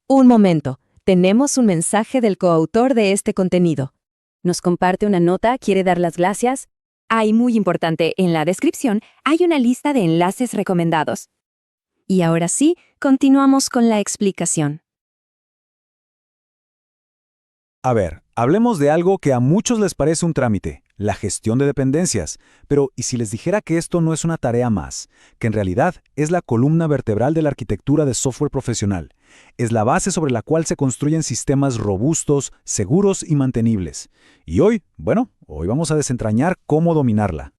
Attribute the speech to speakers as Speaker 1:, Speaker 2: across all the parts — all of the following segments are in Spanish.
Speaker 1: Un momento, tenemos un mensaje del coautor de este contenido.
Speaker 2: Nos comparte una nota, quiere dar las gracias.
Speaker 1: Hay muy importante, en la descripción hay una lista de enlaces recomendados.
Speaker 2: Y ahora sí, continuamos con la explicación.
Speaker 3: A ver, hablemos de algo que a muchos les parece un trámite, la gestión de dependencias. Pero, ¿y si les dijera que esto no es una tarea más? Que en realidad es la columna vertebral de la arquitectura de software profesional. Es la base sobre la cual se construyen sistemas robustos, seguros y mantenibles. Y hoy vamos a desentrañar cómo dominarla.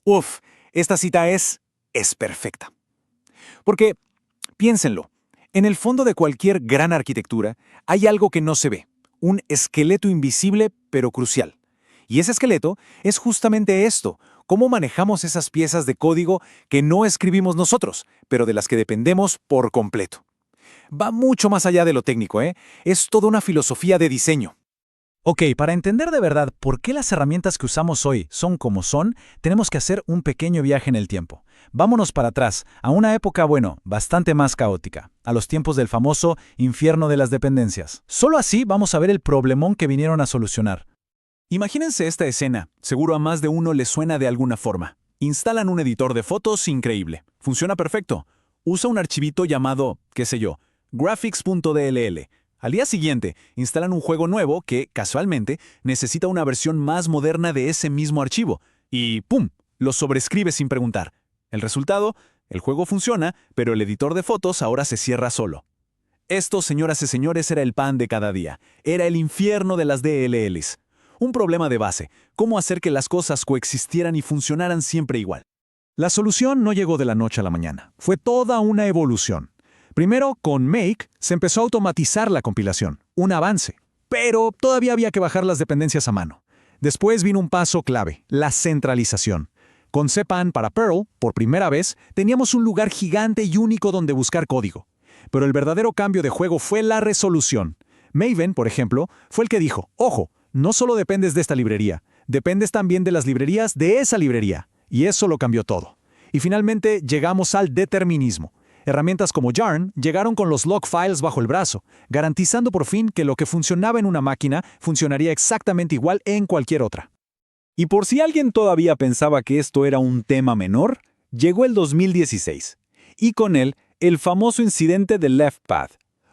Speaker 4: Uf, esta cita es perfecta. Porque, piénsenlo, en el fondo de cualquier gran arquitectura hay algo que no se ve. Un esqueleto invisible pero crucial. Y ese esqueleto es justamente esto, cómo manejamos esas piezas de código que no escribimos nosotros, pero de las que dependemos por completo. Va mucho más allá de lo técnico, ¿eh? Es toda una filosofía de diseño.
Speaker 3: Ok, para entender de verdad por qué las herramientas que usamos hoy son como son, tenemos que hacer un pequeño viaje en el tiempo. Vámonos para atrás, a una época, bastante más caótica, a los tiempos del famoso infierno de las dependencias. Solo así vamos a ver el problemón que vinieron a solucionar.
Speaker 4: Imagínense esta escena, seguro a más de uno le suena de alguna forma. Instalan un editor de fotos increíble, funciona perfecto. Usa un archivito llamado, graphics.dll. Al día siguiente, instalan un juego nuevo que, casualmente, necesita una versión más moderna de ese mismo archivo. Y ¡pum!, lo sobrescribe sin preguntar. El resultado, el juego funciona, pero el editor de fotos ahora se cierra solo. Esto, señoras y señores, era el pan de cada día. Era el infierno de las DLLs. Un problema de base, cómo hacer que las cosas coexistieran y funcionaran siempre igual. La solución no llegó de la noche a la mañana. Fue toda una evolución. Primero, con Make, se empezó a automatizar la compilación, un avance. Pero todavía había que bajar las dependencias a mano. Después vino un paso clave, la centralización. Con Cpan para Perl, por primera vez, teníamos un lugar gigante y único donde buscar código. Pero el verdadero cambio de juego fue la resolución. Maven, por ejemplo, fue el que dijo, ojo, no solo dependes de esta librería, dependes también de las librerías de esa librería. Y eso lo cambió todo. Y finalmente llegamos al determinismo. Herramientas como Yarn llegaron con los log files bajo el brazo, garantizando por fin que lo que funcionaba en una máquina funcionaría exactamente igual en cualquier otra. Y por si alguien todavía pensaba que esto era un tema menor, llegó el 2016. Y con él, el famoso incidente de LeftPath.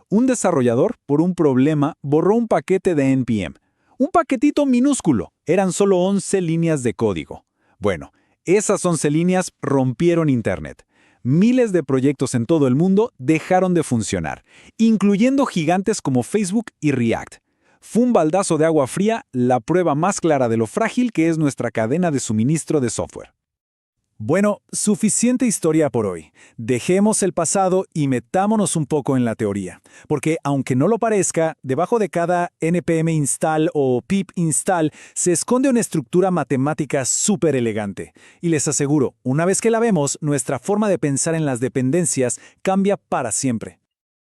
Speaker 4: Un desarrollador, por un problema, borró un paquete de NPM. Un paquetito minúsculo. Eran solo 11 líneas de código. Bueno, esas 11 líneas rompieron Internet. Miles de proyectos en todo el mundo dejaron de funcionar, incluyendo gigantes como Facebook y React. Fue un baldazo de agua fría, la prueba más clara de lo frágil que es nuestra cadena de suministro de software. Bueno, suficiente historia por hoy. Dejemos el pasado y metámonos un poco en la teoría. Porque, aunque no lo parezca, debajo de cada npm install o pip install se esconde una estructura matemática súper elegante. Y les aseguro, una vez que la vemos, nuestra forma de pensar en las dependencias cambia para siempre.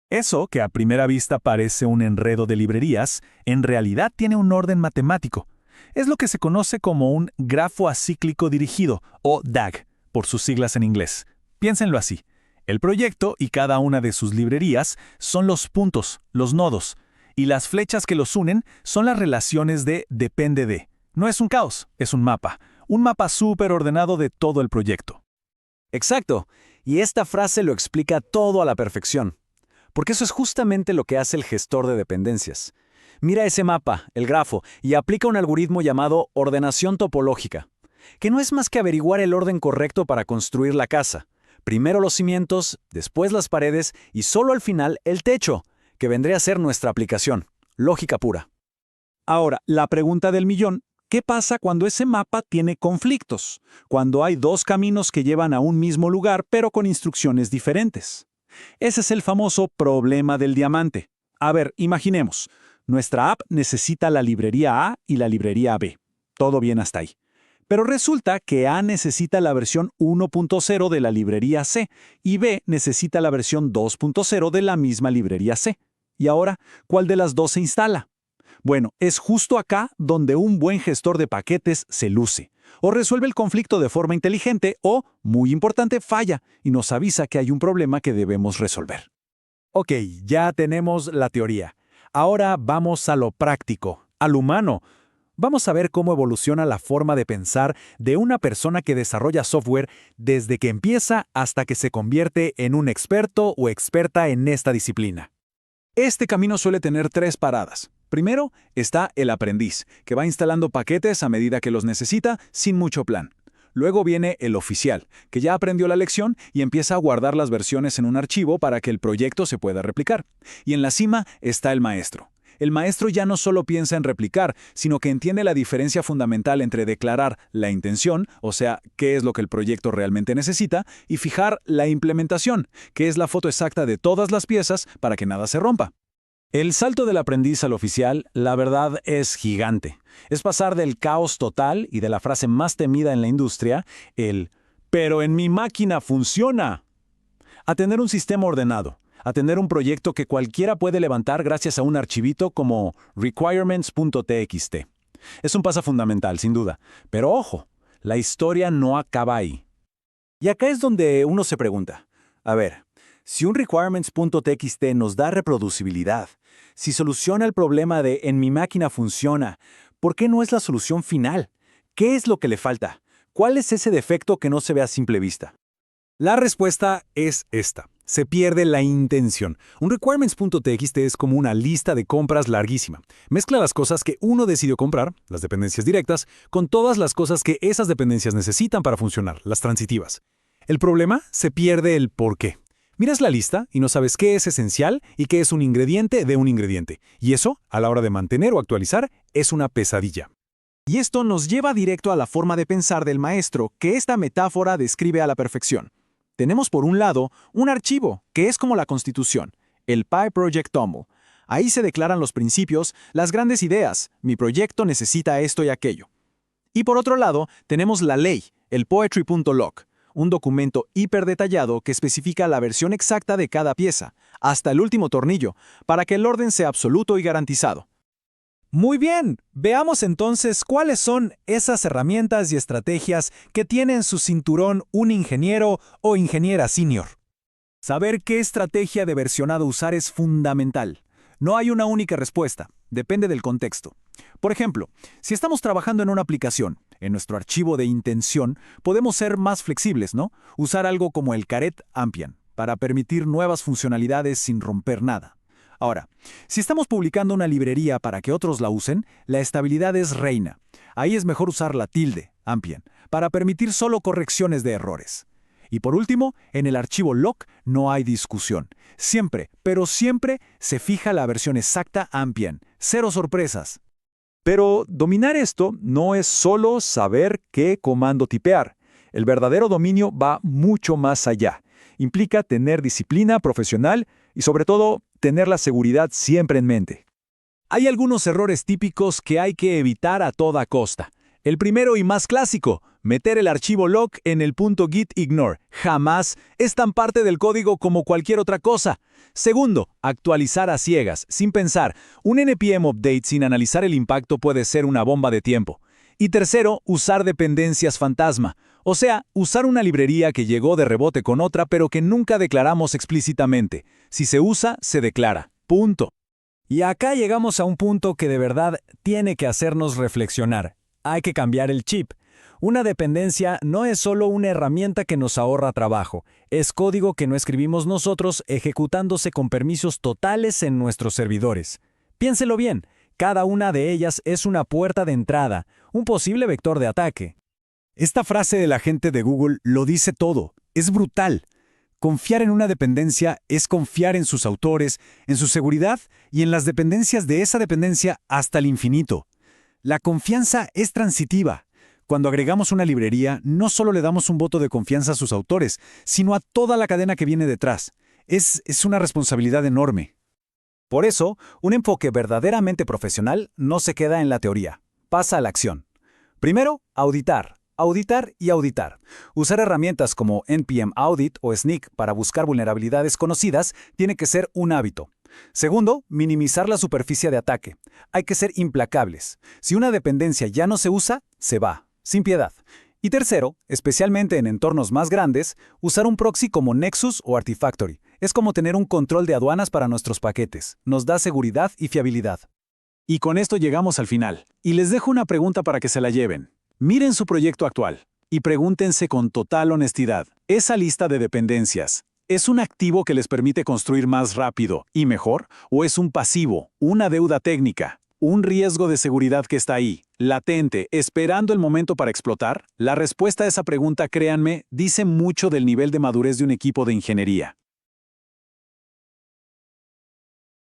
Speaker 4: Eso, que a primera vista parece un enredo de librerías, en realidad tiene un orden matemático. Es lo que se conoce como un grafo acíclico dirigido, o DAG, por sus siglas en inglés. Piénsenlo así. El proyecto y cada una de sus librerías son los puntos, los nodos, y las flechas que los unen son las relaciones de depende de. No es un caos, es un mapa súper ordenado de todo el proyecto.
Speaker 5: Exacto, y esta frase lo explica todo a la perfección, porque eso es justamente lo que hace el gestor de dependencias. Mira ese mapa, el grafo, y aplica un algoritmo llamado ordenación topológica, que no es más que averiguar el orden correcto para construir la casa. Primero los cimientos, después las paredes y solo al final el techo, que vendría a ser nuestra aplicación. Lógica pura.
Speaker 3: Ahora, la pregunta del millón, ¿qué pasa cuando ese mapa tiene conflictos? Cuando hay dos caminos que llevan a un mismo lugar pero con instrucciones diferentes. Ese es el famoso problema del diamante. A ver, imaginemos. Nuestra app necesita la librería A y la librería B. Todo bien hasta ahí. Pero resulta que A necesita la versión 1.0 de la librería C y B necesita la versión 2.0 de la misma librería C. ¿Y ahora, cuál de las dos se instala? Bueno, es justo acá donde un buen gestor de paquetes se luce. O resuelve el conflicto de forma inteligente o, muy importante, falla y nos avisa que hay un problema que debemos resolver.
Speaker 5: Ok, ya tenemos la teoría. Ahora vamos a lo práctico, al humano. Vamos a ver cómo evoluciona la forma de pensar de una persona que desarrolla software desde que empieza hasta que se convierte en un experto o experta en esta disciplina.
Speaker 3: Este camino suele tener 3 paradas. Primero está el aprendiz, que va instalando paquetes a medida que los necesita, sin mucho plan. Luego viene el oficial, que ya aprendió la lección y empieza a guardar las versiones en un archivo para que el proyecto se pueda replicar. Y en la cima está el maestro. El maestro ya no solo piensa en replicar, sino que entiende la diferencia fundamental entre declarar la intención, o sea, qué es lo que el proyecto realmente necesita, y fijar la implementación, que es la foto exacta de todas las piezas para que nada se rompa. El salto del aprendiz al oficial, la verdad, es gigante. Es pasar del caos total y de la frase más temida en la industria, el «pero en mi máquina funciona», a tener un sistema ordenado, a tener un proyecto que cualquiera puede levantar gracias a un archivito como requirements.txt. Es un paso fundamental, sin duda. Pero ojo, la historia no acaba ahí. Y acá es donde uno se pregunta, a ver, si un requirements.txt nos da reproducibilidad, si soluciona el problema de «en mi máquina funciona», ¿por qué no es la solución final? ¿Qué es lo que le falta? ¿Cuál es ese defecto que no se ve a simple vista? La respuesta es esta. Se pierde la intención. Un requirements.txt es como una lista de compras larguísima. Mezcla las cosas que uno decidió comprar, las dependencias directas, con todas las cosas que esas dependencias necesitan para funcionar, las transitivas. El problema, se pierde el por qué. Miras la lista y no sabes qué es esencial y qué es un ingrediente de un ingrediente. Y eso, a la hora de mantener o actualizar, es una pesadilla. Y esto nos lleva directo a la forma de pensar del maestro que esta metáfora describe a la perfección. Tenemos por un lado un archivo, que es como la Constitución, el PyProject.toml. Ahí se declaran los principios, las grandes ideas, mi proyecto necesita esto y aquello. Y por otro lado, tenemos la ley, el poetry.log, un documento hiperdetallado que especifica la versión exacta de cada pieza, hasta el último tornillo, para que el orden sea absoluto y garantizado. Muy bien, veamos entonces cuáles son esas herramientas y estrategias que tiene en su cinturón un ingeniero o ingeniera senior. Saber qué estrategia de versionado usar es fundamental. No hay una única respuesta, depende del contexto. Por ejemplo, si estamos trabajando en una aplicación, en nuestro archivo de intención, podemos ser más flexibles, ¿no? Usar algo como el caret Ampian para permitir nuevas funcionalidades sin romper nada. Ahora, si estamos publicando una librería para que otros la usen, la estabilidad es reina. Ahí es mejor usar la tilde, Ampian, para permitir solo correcciones de errores. Y por último, en el archivo log no hay discusión. Siempre, pero siempre, se fija la versión exacta Ampian. Cero sorpresas. Pero dominar esto no es solo saber qué comando tipear. El verdadero dominio va mucho más allá. Implica tener disciplina profesional y, sobre todo, tener la seguridad siempre en mente. Hay algunos errores típicos que hay que evitar a toda costa. El primero y más clásico, meter el archivo log en el .git ignore. Jamás es tan parte del código como cualquier otra cosa. Segundo, actualizar a ciegas, sin pensar. Un npm update sin analizar el impacto puede ser una bomba de tiempo. Y tercero, usar dependencias fantasma. O sea, usar una librería que llegó de rebote con otra pero que nunca declaramos explícitamente. Si se usa, se declara. Punto. Y acá llegamos a un punto que de verdad tiene que hacernos reflexionar. Hay que cambiar el chip. Una dependencia no es solo una herramienta que nos ahorra trabajo. Es código que no escribimos nosotros ejecutándose con permisos totales en nuestros servidores. Piénselo bien. Cada una de ellas es una puerta de entrada, un posible vector de ataque. Esta frase de la gente de Google lo dice todo. Es brutal. Confiar en una dependencia es confiar en sus autores, en su seguridad y en las dependencias de esa dependencia hasta el infinito. La confianza es transitiva. Cuando agregamos una librería, no solo le damos un voto de confianza a sus autores, sino a toda la cadena que viene detrás. Es una responsabilidad enorme. Por eso, un enfoque verdaderamente profesional no se queda en la teoría, pasa a la acción. Primero, auditar. Auditar y auditar. Usar herramientas como npm audit o snyk para buscar vulnerabilidades conocidas tiene que ser un hábito. Segundo, minimizar la superficie de ataque. Hay que ser implacables. Si una dependencia ya no se usa, se va, sin piedad.
Speaker 5: Y tercero, especialmente en entornos más grandes, usar un proxy como Nexus o Artifactory. Es como tener un control de aduanas para nuestros paquetes. Nos da seguridad y fiabilidad.
Speaker 3: Y con esto llegamos al final. Y les dejo una pregunta para que se la lleven. Miren su proyecto actual y pregúntense con total honestidad, ¿esa lista de dependencias es un activo que les permite construir más rápido y mejor? ¿O es un pasivo, una deuda técnica, un riesgo de seguridad que está ahí, latente, esperando el momento para explotar? La respuesta a esa pregunta, créanme, dice mucho del nivel de madurez de un equipo de ingeniería.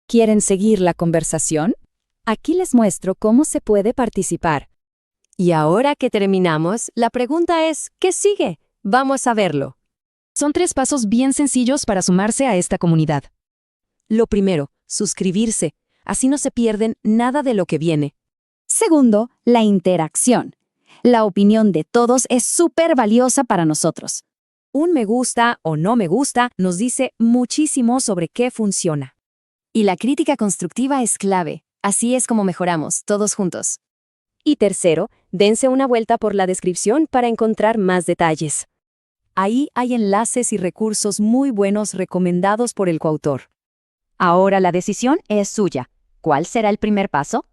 Speaker 2: ¿Quieren seguir la conversación? Aquí les muestro cómo se puede participar.
Speaker 1: Y ahora que terminamos, la pregunta es, ¿qué sigue? Vamos a verlo.
Speaker 2: Son 3 pasos bien sencillos para sumarse a esta comunidad.
Speaker 1: Lo primero, suscribirse. Así no se pierden nada de lo que viene.
Speaker 6: Segundo, la interacción. La opinión de todos es súper valiosa para nosotros.
Speaker 1: Un me gusta o no me gusta nos dice muchísimo sobre qué funciona.
Speaker 6: Y la crítica constructiva es clave. Así es como mejoramos, todos juntos.
Speaker 1: Y tercero, dense una vuelta por la descripción para encontrar más detalles. Ahí hay enlaces y recursos muy buenos recomendados por el coautor.
Speaker 6: Ahora la decisión es suya. ¿Cuál será el primer paso?